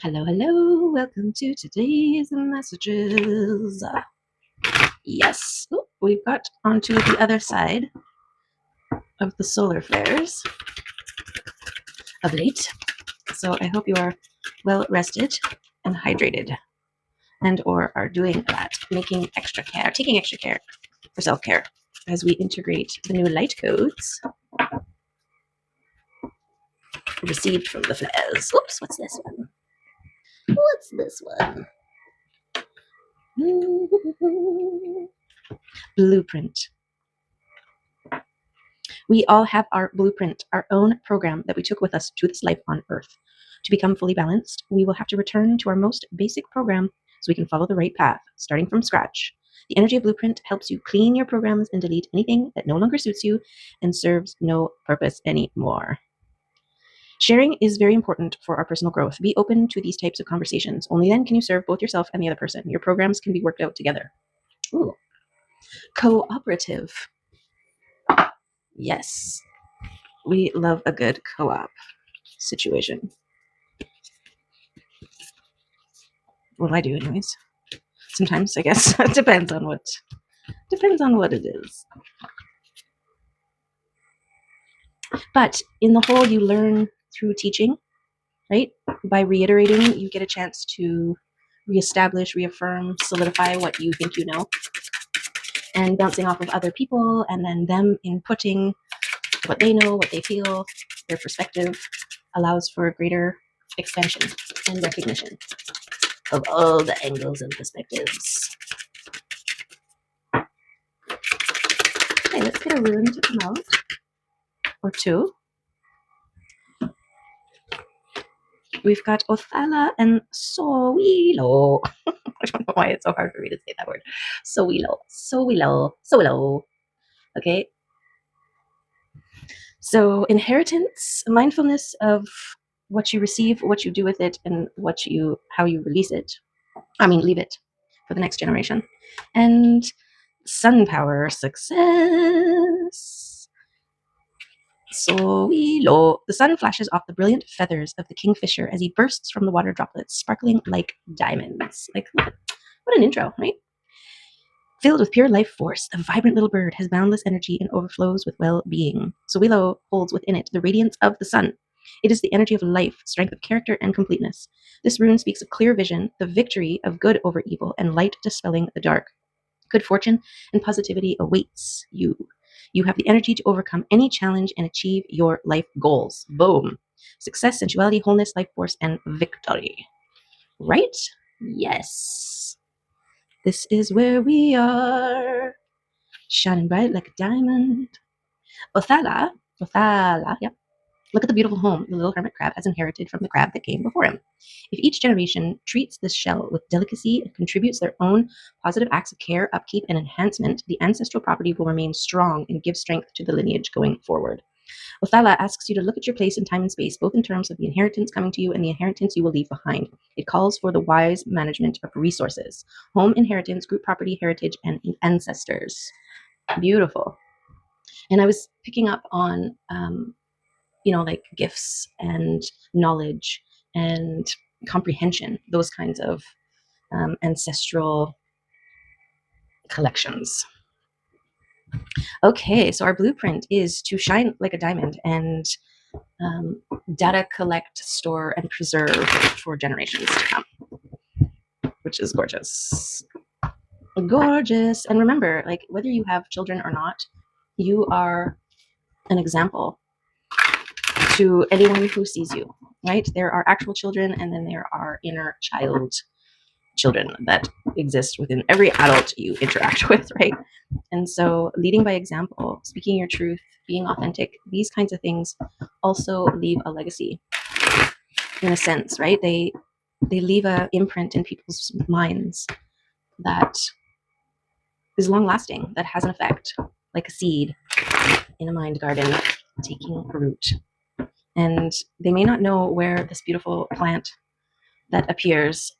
Hello, hello. Welcome to today's messages. Yes, we've got onto the other side of the solar flares of late. So I hope you are well rested and hydrated and or are doing that, taking extra care for self-care as we integrate the new light codes received from the flares. Oops, what's this one? What's this one? Blueprint. We all have our blueprint, our own program that we took with us to this life on Earth. To become fully balanced, we will have to return to our most basic program so we can follow the right path, starting from scratch. The energy of blueprint helps you clean your programs and delete anything that no longer suits you and serves no purpose anymore. Sharing is very important for our personal growth. Be open to these types of conversations. Only then can you serve both yourself and the other person. Your programs can be worked out together. Ooh. Cooperative. Yes. We love a good co-op situation. Well, I do anyways. Sometimes, I guess. It depends on what it is. But in the whole, you learn through teaching, right? By reiterating, you get a chance to reestablish, reaffirm, solidify what you think you know, and bouncing off of other people and then them inputting what they know, what they feel, their perspective allows for a greater expansion and recognition of all the angles and perspectives. Okay, let's get a rune to come out, or two. We've got Othala and Sowilo. I don't know why it's so hard for me to say that word. Sowilo. Okay. So inheritance, mindfulness of what you receive, what you do with it, and how you release it. Leave it for the next generation. And sun power, success. Sowilo. The sun flashes off the brilliant feathers of the kingfisher as he bursts from the water droplets, sparkling like diamonds. Like, what an intro, right? Filled with pure life force, the vibrant little bird has boundless energy and overflows with well-being. Sowilo holds within it the radiance of the sun. It is the energy of life, strength of character, and completeness. This rune speaks of clear vision, the victory of good over evil, and light dispelling the dark. Good fortune and positivity awaits you. You have the energy to overcome any challenge and achieve your life goals. Boom. Success, sensuality, wholeness, life force, and victory. Right? Yes. This is where we are. Shining bright like a diamond. Othala, yep. Look at the beautiful home the little hermit crab has inherited from the crab that came before him. If each generation treats this shell with delicacy and contributes their own positive acts of care, upkeep, and enhancement, the ancestral property will remain strong and give strength to the lineage going forward. Othala asks you to look at your place in time and space, both in terms of the inheritance coming to you and the inheritance you will leave behind. It calls for the wise management of resources, home inheritance, group property, heritage, and ancestors. Beautiful. And I was picking up on like gifts and knowledge and comprehension, those kinds of ancestral collections. Okay, so our blueprint is to shine like a diamond and data collect, store, and preserve for generations to come, which is gorgeous. Gorgeous. And remember, like, whether you have children or not, you are an example to anyone who sees you, right? There are actual children, and then there are inner child children that exist within every adult you interact with, right? And so leading by example, speaking your truth, being authentic, these kinds of things also leave a legacy in a sense, right? They leave an imprint in people's minds that is long lasting, that has an effect, like a seed in a mind garden taking root. And they may not know where this beautiful plant that appears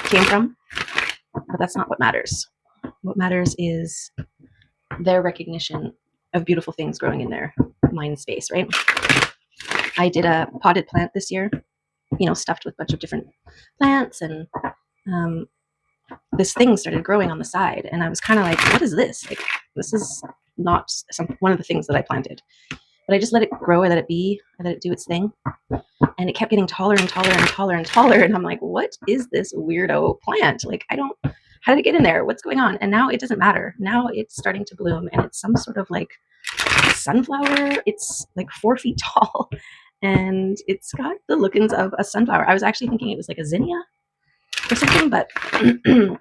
came from, but that's not what matters. What matters is their recognition of beautiful things growing in their mind space, right? I did a potted plant this year, stuffed with a bunch of different plants, and this thing started growing on the side, and I was kind of like, what is this? Like, this is not one of the things that I planted. But I just let it grow. I let it be. I let it do its thing. And it kept getting taller and taller and taller and taller. And I'm like, what is this weirdo plant? Like, how did it get in there? What's going on? And now it doesn't matter. Now it's starting to bloom, and it's some sort of like sunflower. It's like 4 feet tall, and it's got the lookings of a sunflower. I was actually thinking it was like a zinnia or something, but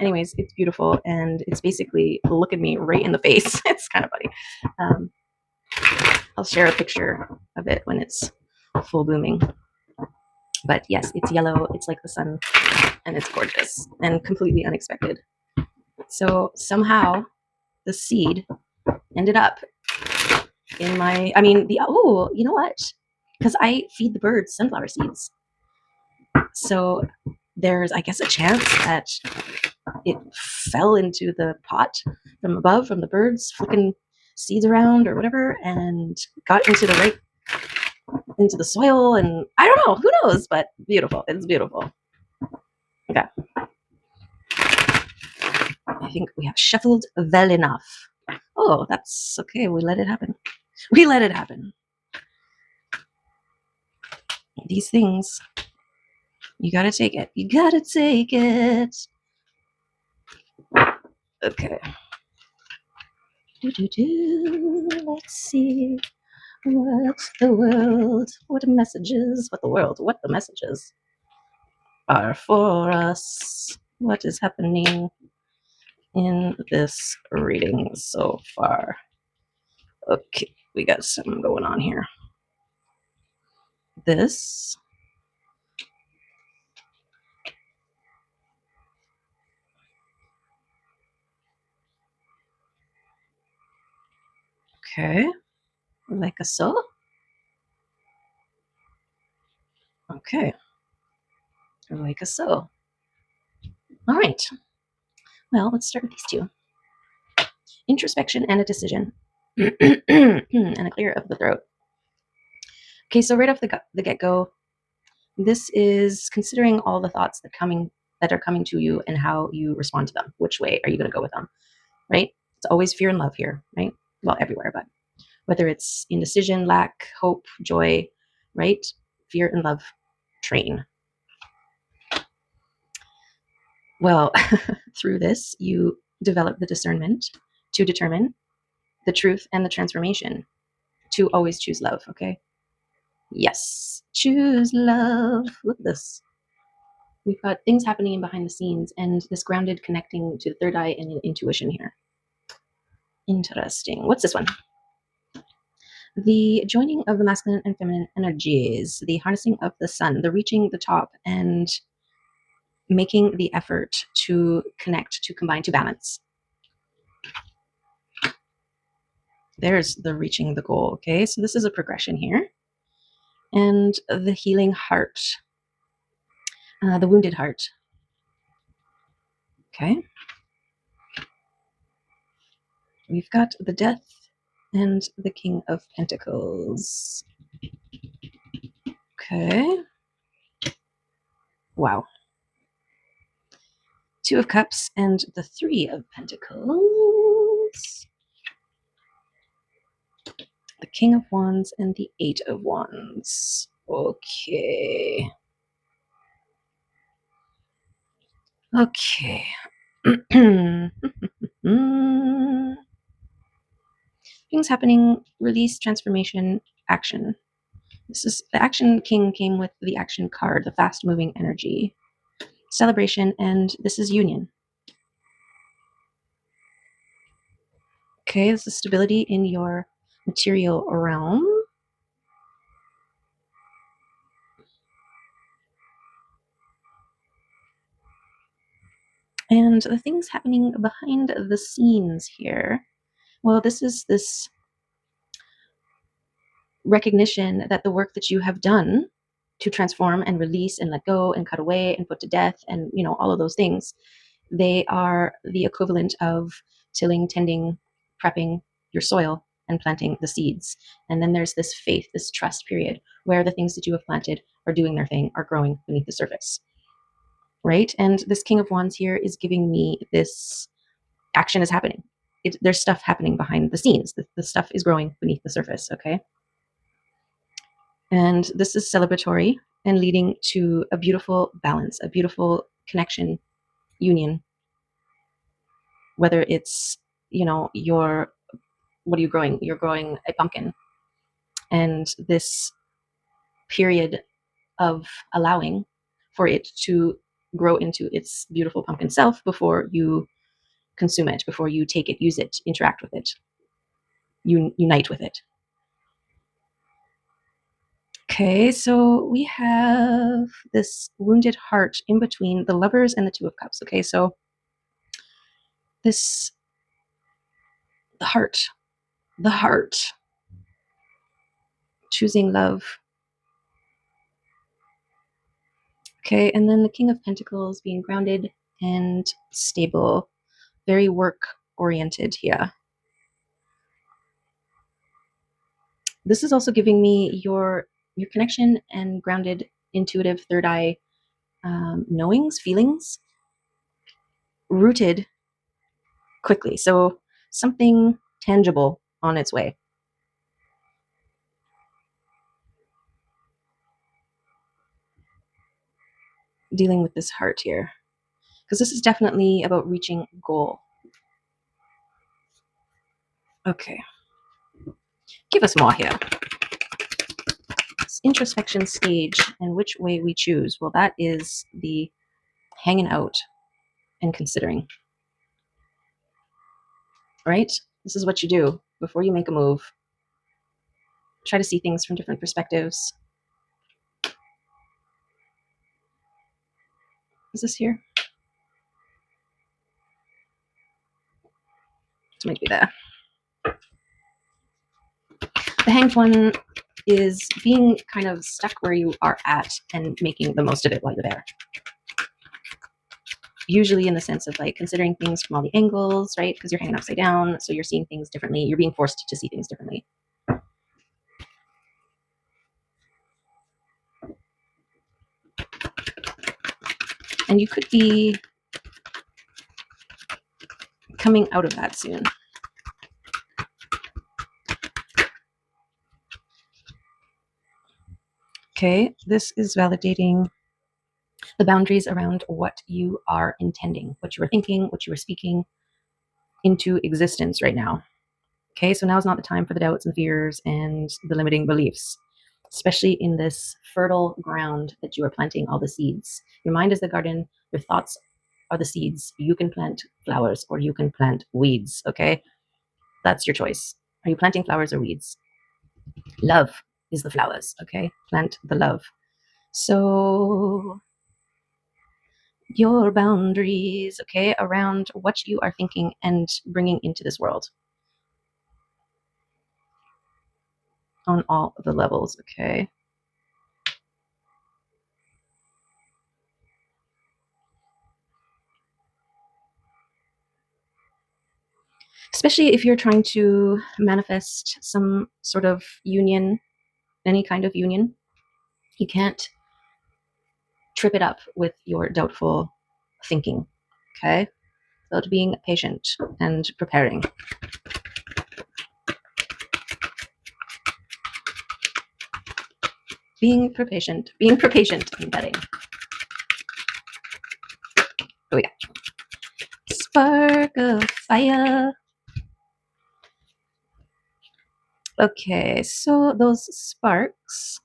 anyways, it's beautiful, and it's basically looking me right in the face. It's kind of funny. I'll share a picture of it when it's full blooming. But yes, it's yellow, it's like the sun, and it's gorgeous and completely unexpected. So somehow the seed ended up in you know what? Because I feed the birds sunflower seeds. So there's, I guess, a chance that it fell into the pot from above, from the birds flicking seeds around or whatever, and got into the soil. And I don't know, who knows, but beautiful. It's beautiful. Okay. I think we have shuffled well enough. Oh, that's okay. We let it happen. We let it happen. These things, you gotta take it. You gotta take it. Okay. Let's see. What the messages are for us. What is happening in this reading so far? Okay, we got something going on here. This. Okay, like a so. Okay, like a so. All right. Well, let's start with these two. Introspection and a decision. And a clear of the throat. Okay, so right off the get-go, this is considering all the thoughts that are coming to you and how you respond to them. Which way are you going to go with them, right? It's always fear and love here, right? Well, everywhere, but whether it's indecision, lack, hope, joy, right? Fear and love train. Well, through this, you develop the discernment to determine the truth and the transformation, to always choose love, okay? Yes, choose love. Look at this. We've got things happening behind the scenes and this grounded connecting to the third eye and intuition here. Interesting. What's this one? The joining of the masculine and feminine energies, the harnessing of the sun, the reaching the top, and making the effort to connect, to combine, to balance. There's the reaching the goal, okay? So this is a progression here. And the healing heart, the wounded heart. Okay. We've got the death and the King of Pentacles. Okay. Wow. Two of Cups and the Three of Pentacles. The King of Wands and the Eight of Wands. Okay. Okay. Things happening, release, transformation, action. This is the Action King came with the action card, the fast moving energy, celebration, and this is union. Okay, this is stability in your material realm. And the things happening behind the scenes here. Well, this is this recognition that the work that you have done to transform and release and let go and cut away and put to death and, all of those things, they are the equivalent of tilling, tending, prepping your soil and planting the seeds. And then there's this faith, this trust period, where the things that you have planted are doing their thing, are growing beneath the surface, right? And this King of Wands here is giving me this action is happening. There's stuff happening behind the scenes. The stuff is growing beneath the surface, okay? And this is celebratory and leading to a beautiful balance, a beautiful connection, union. Whether it's, what are you growing? You're growing a pumpkin. And this period of allowing for it to grow into its beautiful pumpkin self before you consume it, before you take it, use it, interact with it, unite with it. Okay, so we have this wounded heart in between the Lovers and the Two of Cups. Okay, so the heart, choosing love. Okay, and then the King of Pentacles being grounded and stable, very work oriented here. This is also giving me your connection and grounded, intuitive, third eye knowings, feelings, rooted quickly. So something tangible on its way. Dealing with this heart here, because this is definitely about reaching goal. Okay, give us more here. This introspection stage and which way we choose. Well, that is the hanging out and considering, right? This is what you do before you make a move. Try to see things from different perspectives. Is this here? This might be there. The Hanged One is being kind of stuck where you are at and making the most of it while you're there. Usually in the sense of like considering things from all the angles, right? Because you're hanging upside down, so you're seeing things differently. You're being forced to see things differently. And you could be coming out of that soon. Okay, this is validating the boundaries around what you are intending, what you were thinking, what you were speaking into existence right now. Okay, so now is not the time for the doubts and fears and the limiting beliefs, especially in this fertile ground that you are planting all the seeds. Your mind is the garden, your thoughts are the seeds. You can plant flowers or you can plant weeds, okay? That's your choice. Are you planting flowers or weeds? Love is the flowers, okay? Plant the love. So your boundaries, okay, around what you are thinking and bringing into this world on all the levels, okay? Especially if you're trying to manifest some sort of union, any kind of union, you can't trip it up with your doubtful thinking, okay? About being patient and preparing. Being patient and betting. Oh yeah. Spark of fire. Okay, so those sparks.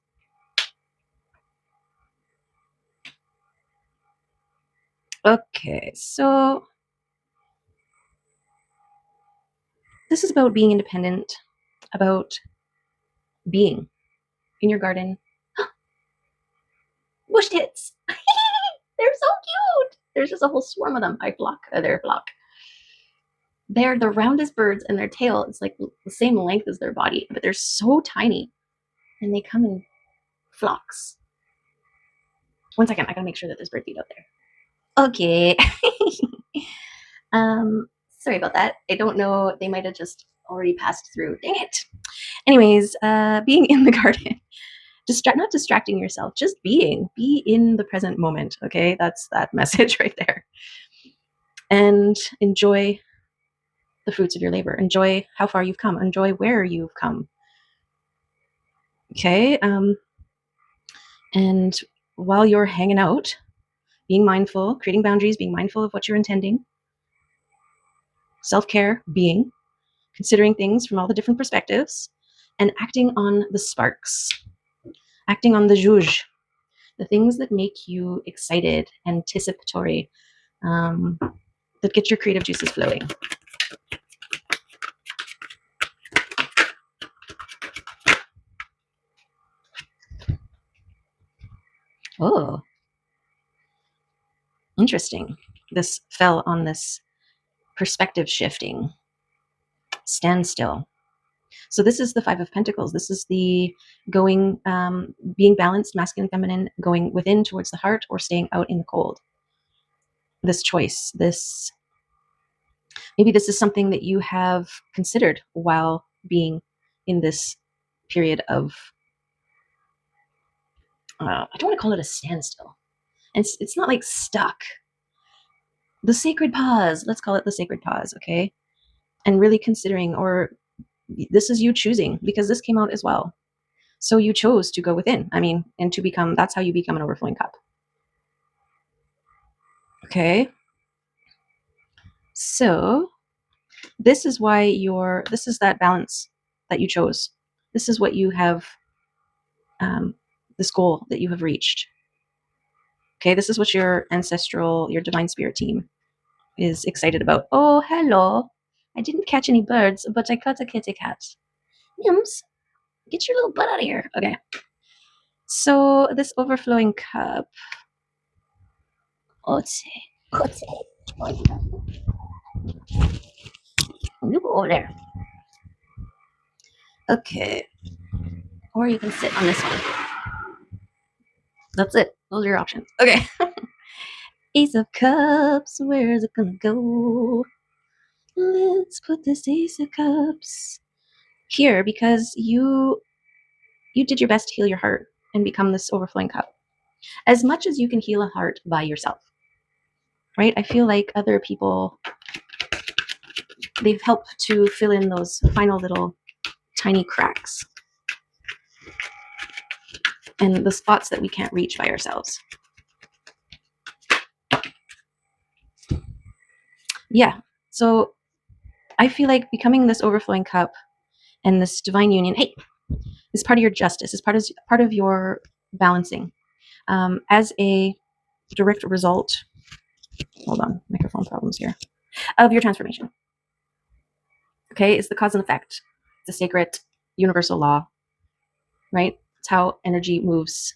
Okay, so this is about being independent, about being in your garden. Bush tits. They're so cute. There's just a whole swarm of them. Their flock. They're the roundest birds, and their tail is like the same length as their body, but they're so tiny, and they come in flocks. 1 second, I gotta make sure that there's bird feed out there. Okay. Sorry about that. I don't know. They might have just already passed through. Dang it. Anyways, being in the garden, not distracting yourself, just be in the present moment. Okay, that's that message right there. And enjoy the fruits of your labor. Enjoy how far you've come. Enjoy where you've come. Okay. And while you're hanging out, being mindful, creating boundaries, being mindful of what you're intending, self-care, considering things from all the different perspectives, and acting on the sparks, acting on the juge, the things that make you excited, anticipatory, that get your creative juices flowing. Oh, interesting. This fell on this perspective shifting, standstill. So this is the Five of Pentacles. This is the going, being balanced, masculine, feminine, going within towards the heart or staying out in the cold. This choice, maybe this is something that you have considered while being in this period of, I don't want to call it a standstill. It's not like stuck. The sacred pause, let's call it the sacred pause, okay? And really considering, or this is you choosing, because this came out as well. So you chose to go within, and to become, that's how you become an overflowing cup. Okay. So this is why this is that balance that you chose. This is what you have, this goal that you have reached. Okay, this is what your your divine spirit team is excited about. Oh, hello. I didn't catch any birds, but I caught a kitty cat. Yums, get your little butt out of here. Okay. So this overflowing cup. You go over there. Okay. Or you can sit on this one. That's it. Those are your options. Okay. Ace of Cups. Where is it gonna go? Let's put this Ace of Cups here because you did your best to heal your heart and become this overflowing cup. As much as you can heal a heart by yourself, right? I feel like other people, they've helped to fill in those final little tiny cracks and the spots that we can't reach by ourselves. Yeah. So I feel like becoming this overflowing cup and this divine union, hey, is part of your justice, is part of your balancing. As a direct result, hold on, microphone problems here, of your transformation. Okay, it's the cause and effect. It's a sacred universal law, right? It's how energy moves,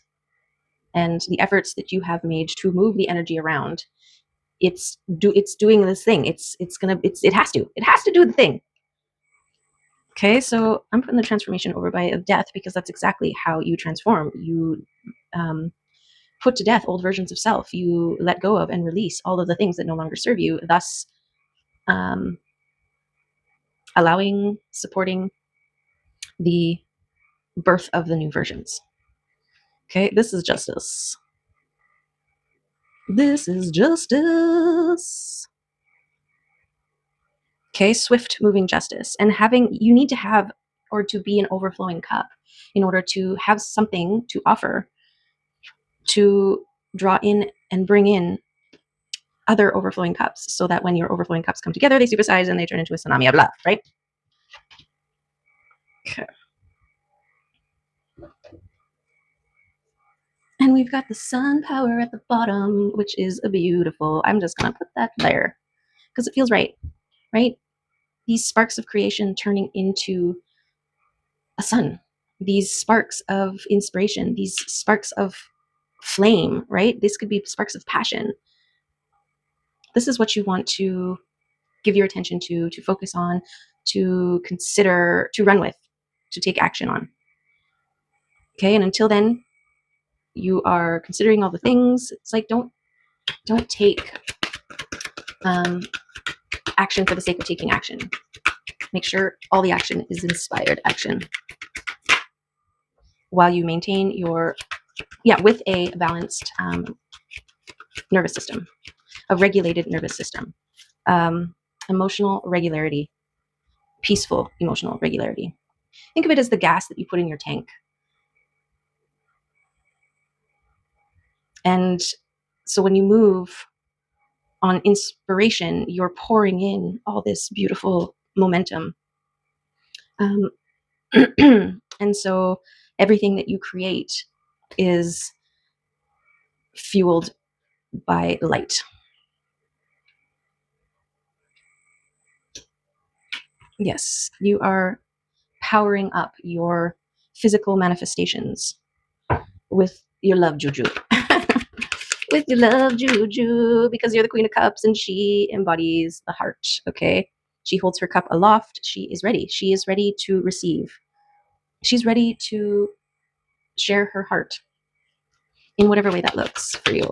and the efforts that you have made to move the energy around. It's doing this thing. It has to do the thing. Okay, so I'm putting the transformation over by of death because that's exactly how you transform. You put to death old versions of self. You let go of and release all of the things that no longer serve you, thus allowing, supporting the birth of the new versions. Okay, this is justice. This is justice. Okay, swift moving justice. And you need to have, or to be an overflowing cup in order to have something to offer to draw in and bring in other overflowing cups so that when your overflowing cups come together, they supersize and they turn into a tsunami of love, right? Okay. And we've got the sun power at the bottom, which is beautiful. I'm just going to put that there because it feels right, right? These sparks of creation turning into a sun, these sparks of inspiration, these sparks of flame, right? This could be sparks of passion. This is what you want to give your attention to focus on, to consider, to run with, to take action on. Okay, and until then, you are considering all the things. It's like don't take action for the sake of taking action. Make sure all the action is inspired action while you maintain your, with a balanced nervous system, a regulated nervous system, emotional regularity, peaceful emotional regularity. Think of it as the gas that you put in your tank. And so when you move on inspiration, you're pouring in all this beautiful momentum. And so everything that you create is fueled by light. Yes, you are powering up your physical manifestations with your love juju. With your love juju, because you're the Queen of Cups and she embodies the heart, okay? She holds her cup aloft. She is ready. She is ready to receive. She's ready to share her heart in whatever way that looks for you.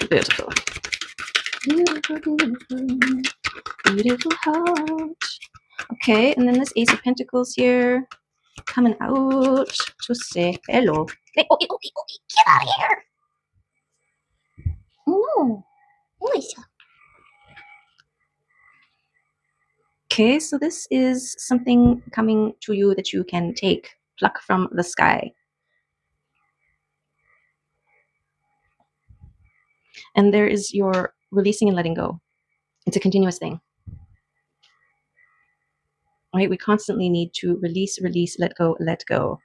Beautiful. Beautiful, beautiful, beautiful heart. Okay, and then this Ace of Pentacles here coming out to say hello. Hey, get out of here. No. Okay, so this is something coming to you that you can take, pluck from the sky. And there is your releasing and letting go. It's a continuous thing. Right? We constantly need to release, let go, let go.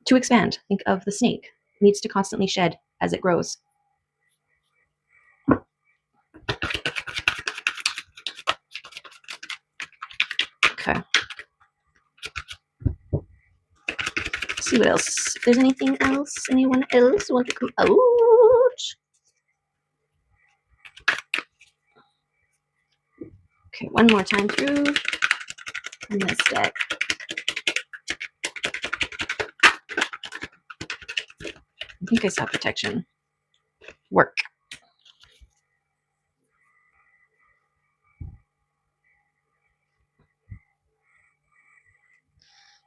To expand, think of the snake. It needs to constantly shed as it grows. Okay. Let's see what else. If there's anything else, anyone else want to come out? Okay, one more time through in this deck. I think I saw protection. Work.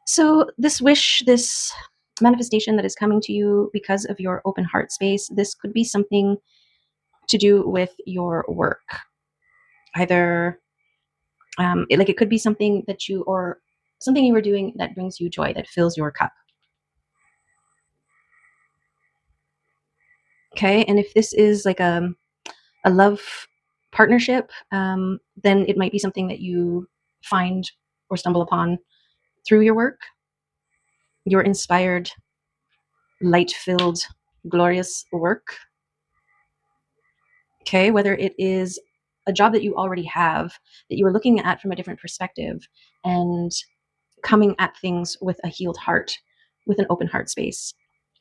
So this wish, this manifestation that is coming to you because of your open heart space, this could be something to do with your work. Either it could be something that you, or something you were doing that brings you joy, that fills your cup. Okay, and if this is like a love partnership, then it might be something that you find or stumble upon through your work. Your inspired, light-filled, glorious work. Okay, whether it is a job that you already have, that you are looking at from a different perspective and coming at things with a healed heart, with an open heart space,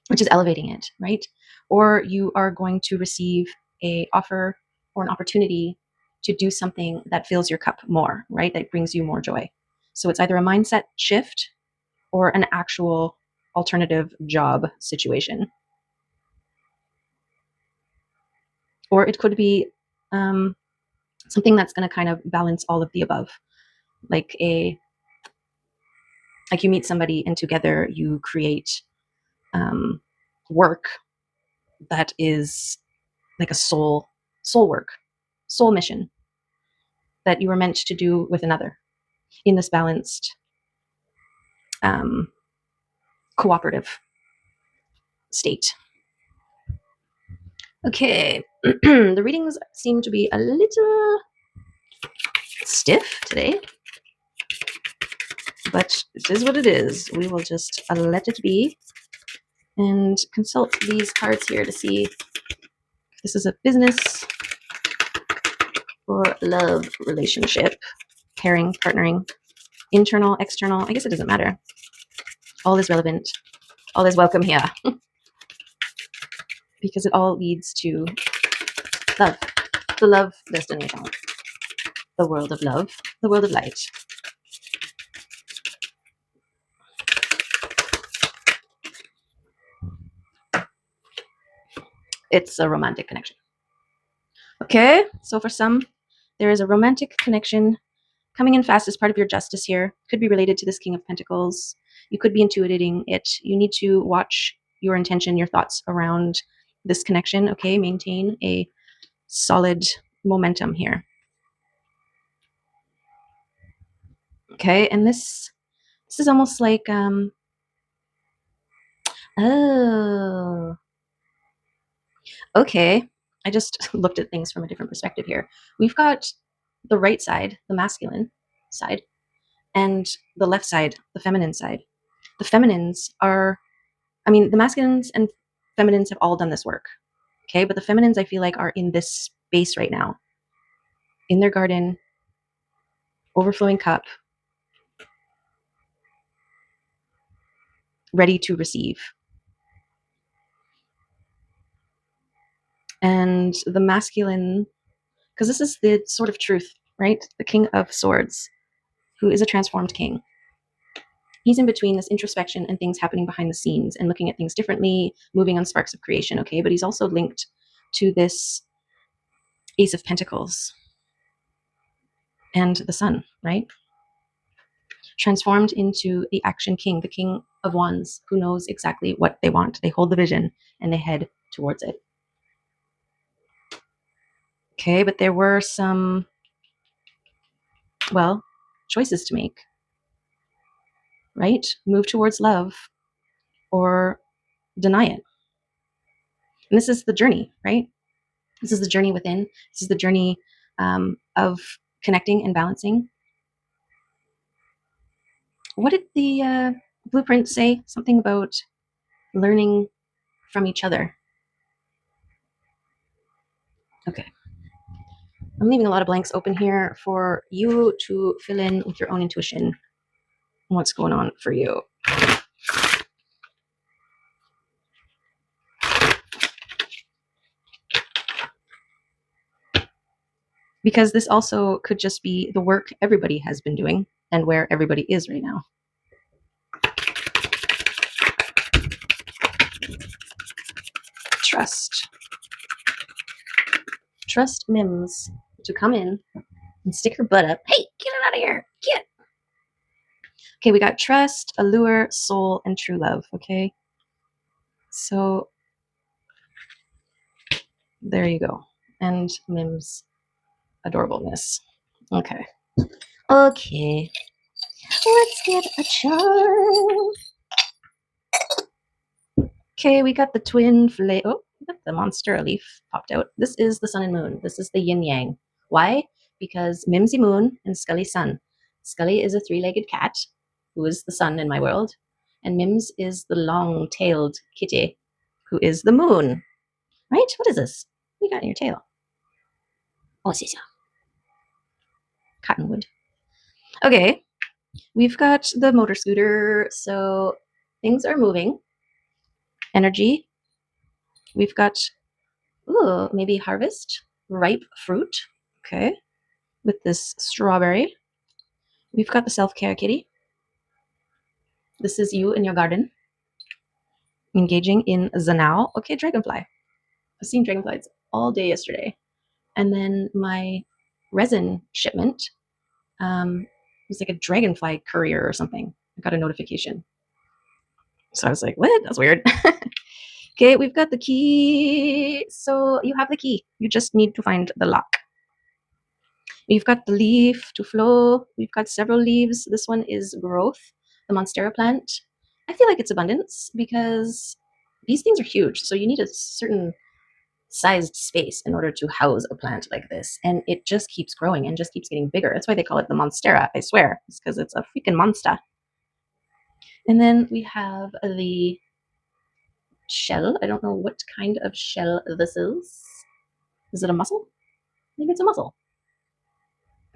which is elevating it, right? Or you are going to receive a offer or an opportunity to do something that fills your cup more, right? That brings you more joy. So it's either a mindset shift or an actual alternative job situation. Or it could be something that's going to kind of balance all of the above, like you meet somebody and together you create work that is like a soul work, soul mission that you were meant to do with another in this balanced cooperative state. Okay, the readings seem to be a little stiff today, but it is what it is. We will just let it be and consult these cards here to see if this is a business or love relationship, pairing, partnering, internal, external. I guess it doesn't matter. All is relevant. All is welcome here. Because it all leads to love. The love destination. The world of love. The world of light. it's a romantic connection. Okay, so for some, there is a romantic connection coming in fast as part of your justice here. Could be related to this King of Pentacles. You could be intuiting it. You need to watch your intention, your thoughts around this connection. Okay, maintain a solid momentum here. Okay, and this is almost like oh, okay. I just looked at things from a different perspective here. We've got the right side, the masculine side, and the left side, the feminine side. The feminines are, I mean, the masculines and feminines have all done this work. Okay, but the feminines I feel like are in this space right now, in their garden, overflowing cup, ready to receive. And the masculine, because this is the sort of truth, right? The King of Swords, who is a transformed king. He's in between this introspection and things happening behind the scenes and looking at things differently, moving on sparks of creation, okay? But he's also linked to this Ace of Pentacles and the Sun, right? Transformed into the action king, the King of Wands, who knows exactly what they want. They hold the vision and they head towards it. Okay, but there were some, well, choices to make, right? Move towards love or deny it. And this is the journey, right? This is the journey within. This is the journey of connecting and balancing. What did the blueprint say? Something about learning from each other. Okay. I'm leaving a lot of blanks open here for you to fill in with your own intuition. What's going on for you? Because this also could just be the work everybody has been doing and where everybody is right now. Trust. Trust Mims to come in and stick her butt up. Hey, get it out of here. Get. Okay, we got trust, allure, soul, and true love. Okay. So there you go. And Mims adorableness. Okay. Okay. Let's get a chart. Okay, we got the twin flame. Oh, we got the monstera leaf popped out. This is the sun and moon. This is the yin yang. Why? Because Mimsy Moon and Scully Sun. Scully is a three-legged cat, who is the sun in my world, and Mims is the long-tailed kitty, who is the moon. Right? What is this? What you got in your tail? Oh, c'est ça. Cottonwood. Okay, we've got the motor scooter, so things are moving. Energy. We've got, ooh, maybe harvest, ripe fruit. Okay, with this strawberry. We've got the self-care kitty. This is you in your garden, engaging in the now. Okay, dragonfly. I've seen dragonflies all day yesterday. And then my resin shipment was like a dragonfly courier or something. I got a notification. So I was like, what? That's weird. Okay, we've got the key. So you have the key. You just need to find the lock. We've got the leaf to flow. We've got several leaves. This one is growth, the monstera plant. I feel like it's abundance because these things are huge. So you need a certain sized space in order to house a plant like this. And it just keeps growing and just keeps getting bigger. That's why they call it the monstera, I swear. It's because it's a freaking monster. And then we have the shell. I don't know what kind of shell this is. Is it a mussel? I think it's a mussel.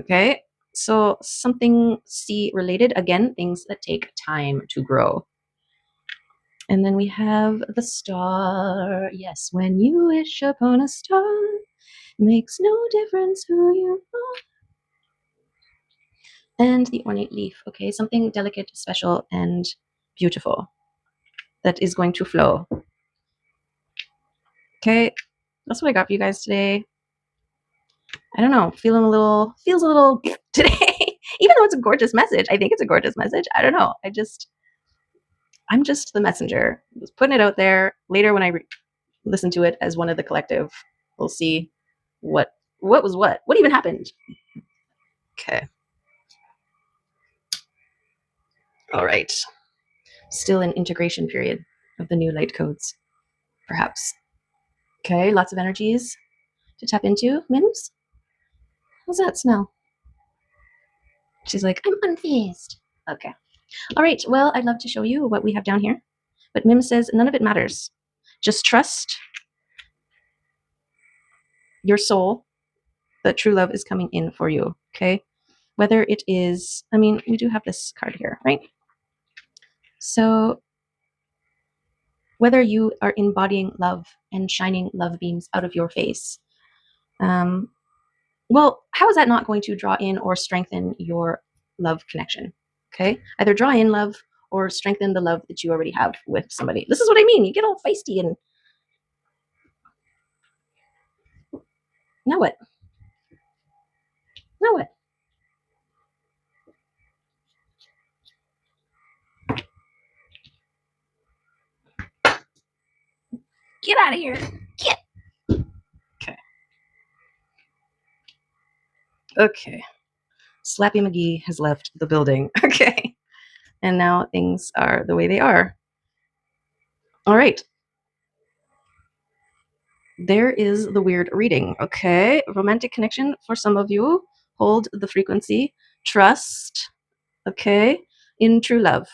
Okay, so something sea related. Again, things that take time to grow. And then we have the star. Yes, when you wish upon a star, makes no difference who you are. And the ornate leaf. Okay, something delicate, special, and beautiful that is going to flow. Okay, That's what I got for you guys today. I don't know, feels a little today. Even though it's a gorgeous message, I think it's a gorgeous message. I don't know. I'm just the messenger. Just putting it out there. Later, when I listen to it as one of the collective, we'll see what was what even happened. Okay. All right. Still an integration period of the new light codes, perhaps. Okay, lots of energies to tap into. Mims, how's that smell? She's like, I'm unfazed. Okay. All right. Well, I'd love to show you what we have down here. But Mims says none of it matters. Just trust your soul that true love is coming in for you. Okay. Whether it is, I mean, we do have this card here, right? So whether you are embodying love and shining love beams out of your face, well, how is that not going to draw in or strengthen your love connection? Okay. Either draw in love or strengthen the love that you already have with somebody. This is what I mean. You get all feisty and now what? Now what? Get out of here. Get. Okay. Okay. Slappy McGee has left the building. Okay. And now things are the way they are. All right. There is the weird reading. Okay. Romantic connection for some of you. Hold the frequency. Trust. Okay. In true love.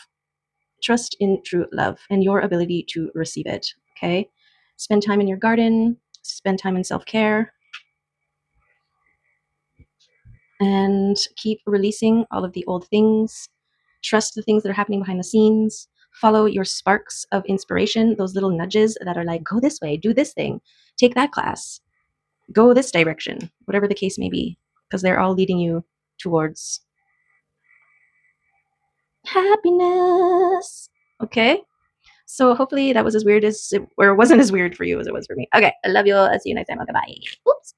Trust in true love and your ability to receive it. Okay. Spend time in your garden. Spend time in self care. And keep releasing all of the old things. Trust the things that are happening behind the scenes. Follow your sparks of inspiration, those little nudges that are like, go this way, do this thing, take that class, go this direction, whatever the case may be, because they're all leading you towards happiness. Okay. So hopefully that was as weird as it, or wasn't as weird for you as it was for me. Okay. I love you all. I'll see you next time. Okay, bye. Oops.